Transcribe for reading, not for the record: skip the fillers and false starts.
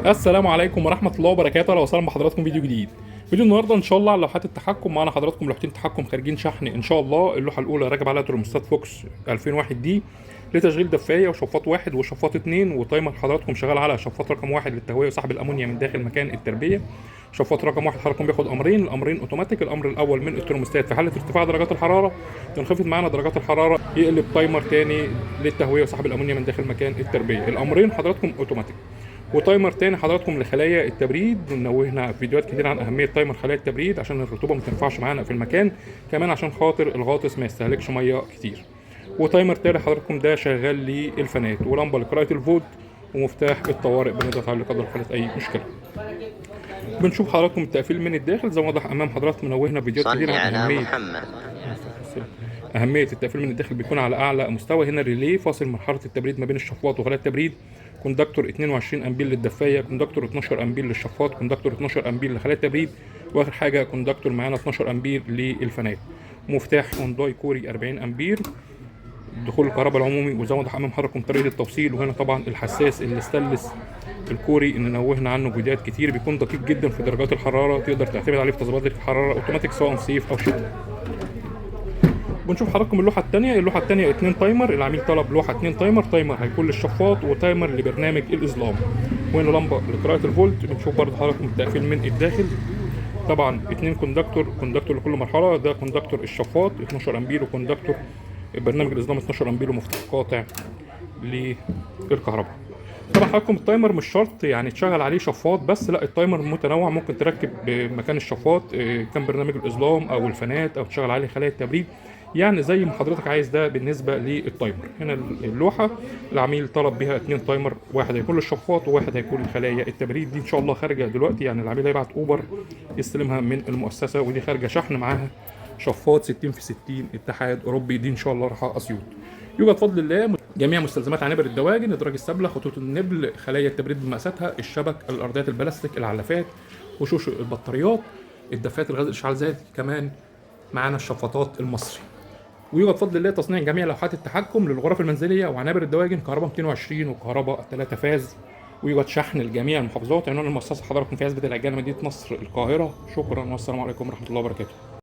السلام عليكم ورحمة الله وبركاته، اهلا وسهلا بحضراتكم فيديو جديد. فيديو النهارده ان شاء الله على لوحات التحكم. معانا حضراتكم لوحتين تحكم خارجين شحن ان شاء الله. اللوحة الأولى راكب عليها ترموستات فوكس 2001 دي لتشغيل دفاية وشفاط واحد وشفاط اتنين، وتايمر حضراتكم شغال على شفاط رقم واحد للتهوية وسحب الأمونيا من داخل مكان التربية. شفاط رقم واحد حضراتكم بياخد أمرين، الأمرين أوتوماتيك. الأمر الأول من الترموستات في حالة ارتفاع درجات الحرارة تنخفض معانا درجات الحرارة، يقلب تايمر تاني للتهوية وسحب الأمونيا من داخل مكان التربية. الأمرين حضراتكم أوتوماتيك. وتايمر تاني حضراتكم لخلايا التبريد، نوهنا في فيديوهات كتير عن اهميه تايمر خلايا التبريد عشان الرطوبه ما تنفعش معانا في المكان، كمان عشان خاطر الغاطس ما يستهلكش ميه كتير. وتايمر تاني حضراتكم ده شغال للفانات، ولمبه لقراءه الفولت، ومفتاح الطوارئ بنضغط عليه لقدر حاله اي مشكله. بنشوف حضراتكم التقفيل من الداخل زي ما واضح امام حضراتكم، نوهنا في فيديوهات كتير عن اهميه التقفيل من الداخل. بيكون على اعلى مستوى. هنا الريلي فاصل مرحله التبريد ما بين الشفاط وخلايا التبريد، كوندكتور 22 امبير للدفايه، كوندكتور 12 امبير للشفاط، كوندكتور 12 امبير لخلايا التبريد، واخر حاجه كوندكتور معانا 12 امبير للفانات. مفتاح اونداي كوري 40 امبير، دخول الكهرباء العمومي، وزي ما وضح امام حضراتكم طريقه التوصيل. وهنا طبعا الحساس الاستانلس الكوري اللي نوهنا عنه فيديوهات كتير، بيكون دقيق جدا في درجات الحراره، تقدر تعتمد عليه في تظبيط الحراره اوتوماتيك سواء صيف او شتاء. بنشوف حضراتكم اللوحه الثانيه. اللوحه الثانيه 2 تايمر، العميل طلب لوحه 2 تايمر، تايمر هيكون للشفاط وتايمر لبرنامج الاظلام. وهنا لمبه لقراءه الفولت. بنشوف برضه حضراتكم التقفيل من الداخل. طبعا 2 كوندكتور لكل مرحله. ده كوندكتور الشفاط 12 امبير، وكوندكتور برنامج الاظلام 12 امبير، ومفتاح قاطع للكهرباء. طبعا حضراتكم التايمر مش شرط يعني تشغل عليه شفاط بس، لا التايمر متنوع، ممكن تركب مكان الشفاط كان برنامج الاظلام او الفانات، او تشغل عليه خلايا التبريد، يعني زي ما حضرتك عايز. ده بالنسبه للتايمر. هنا اللوحه العميل طلب بها 2 تايمر، واحد هيكون للشفاط وواحد هيكون لخلايا التبريد. دي ان شاء الله خارجه دلوقتي، يعني العميل هيبعت اوبر يستلمها من المؤسسه، ودي خارجه شحن معاها شفاط 60 في 60 اتحاد اوروبي. دي ان شاء الله رايحه اسيوط. يوجد بفضل الله جميع مستلزمات عنابر الدواجن، ادراج السبله، خطوط النبل، خلايا التبريد بمقاساتها، الشبك، الارضيات البلاستيك، العلافات، وشوش البطاريات، الدفايات الغاز الاشعال ذاتي، كمان معانا الشفاطات المصري. ويوجد بفضل الله تصنيع جميع لوحات التحكم للغرف المنزليه وعنابر الدواجن، كهرباء 220 وكهرباء 3 فاز. ويوجد شحن لجميع المحافظات. عنوان المؤسسه حضراتكم في عزبه العجانه، مدينه نصر القاهره. شكرا والسلام عليكم ورحمه الله وبركاته.